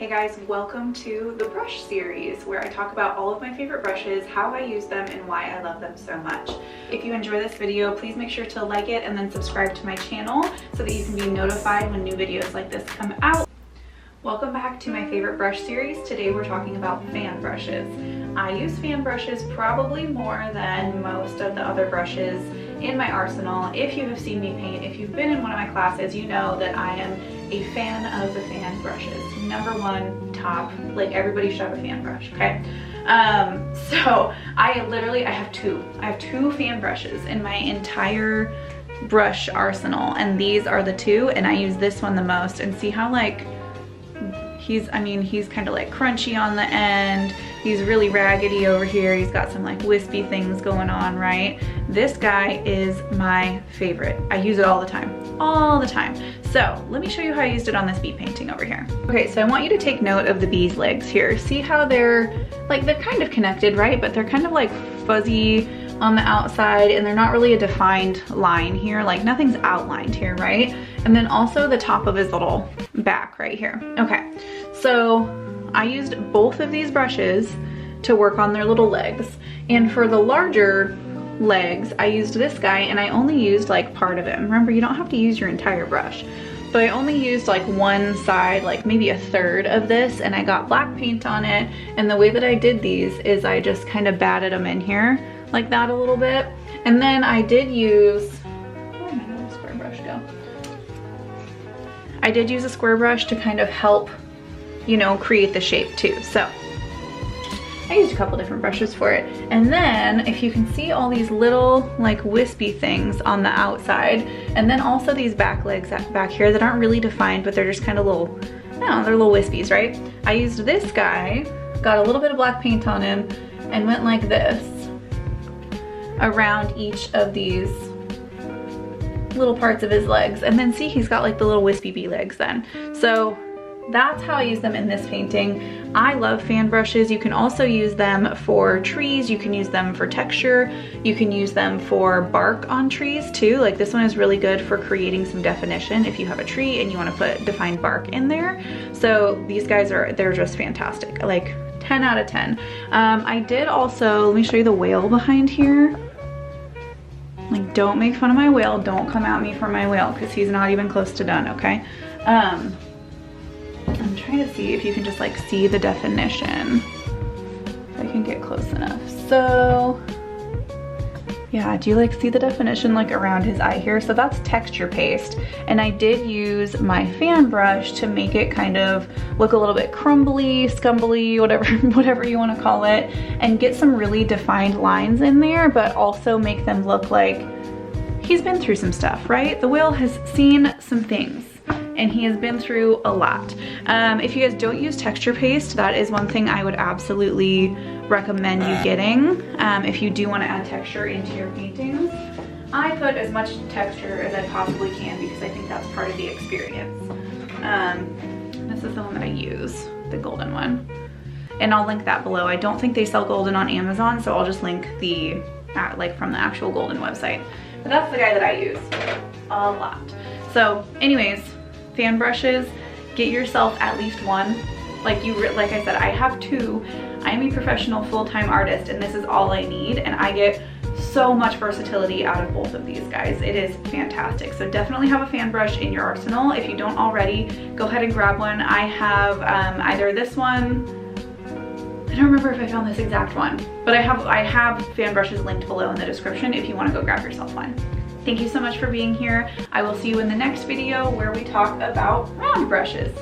Hey guys, welcome to the brush series where I talk about all of my favorite brushes, how I use them, and why I love them so much. If you enjoy this video, please make sure to like it and then subscribe to my channel so that you can be notified when new videos like this come out. Welcome back to my favorite brush series. Today we're talking about fan brushes. I use fan brushes probably more than most of the other brushes in my arsenal. If you have seen me paint, if you've been in one of my classes, you know that I am a fan of the fan brushes. Number one, top, like everybody should have a fan brush, okay? So I have two fan brushes in my entire brush arsenal, and these are the two, and I use this one the most. And see how like he's kind of like crunchy on the end. He's really raggedy over here. He's got some like wispy things going on, right? This guy is my favorite. I use it all the time, So let me show you how I used it on this bee painting over here. Okay, so I want you to take note of the bee's legs here. See how they're kind of connected, right? But they're kind of like fuzzy on the outside, and they're not really a defined line here. Like nothing's outlined here, right? And then also the top of his little back right here. Okay, so I used both of these brushes to work on their little legs. And for the larger legs, I used this guy, and I only used like part of him. Remember, you don't have to use your entire brush. But I only used like one side, like maybe a third of this, and I got black paint on it. And the way that I did these is I just kind of batted them in here like that a little bit. And then I did use, where did my square brush go? I did use a square brush to kind of help, you know, create the shape too. So I used a couple different brushes for it. And then if you can see all these little like wispy things on the outside, and then also these back legs back here that aren't really defined, but they're just kind of little, I don't know, they're little wispies, right? I used this guy, got a little bit of black paint on him, and went like this around each of these little parts of his legs. And then see, he's got like the little wispy bee legs then. So that's how I use them in this painting. I love fan brushes. You can also use them for trees. You can use them for texture. You can use them for bark on trees too. Like this one is really good for creating some definition if you have a tree and you want to put defined bark in there. So these guys they're just fantastic. Like 10 out of 10. I did also, let me show you the whale behind here. Like, don't make fun of my whale. Don't come at me for my whale because he's not even close to done, okay? I'm trying to see if you can just like see the definition. If I can get close enough. So yeah, do you like see the definition like around his eye here? So that's texture paste. And I did use my fan brush to make it kind of look a little bit crumbly, scumbly, whatever you want to call it, and get some really defined lines in there, but also make them look like he's been through some stuff, right? The whale has seen some things, and he has been through a lot. If you guys don't use texture paste, that is one thing I would absolutely recommend you getting if you do want to add texture into your paintings. I put as much texture as I possibly can because I think that's part of the experience. This is the one that I use, the golden one. And I'll link that below. I don't think they sell golden on Amazon, so I'll just link the, like from the actual golden website. But that's the guy that I use a lot. So anyways, fan brushes, get yourself at least one. Like I said, I have two. I am a professional full-time artist, and this is all I need, and I get so much versatility out of both of these guys. It is fantastic. So definitely have a fan brush in your arsenal. If you don't already, go ahead and grab one. I have either this one, I don't remember if I found this exact one, but I have fan brushes linked below in the description if you want to go grab yourself one. Thank you so much for being here. I will see you in the next video where we talk about round brushes.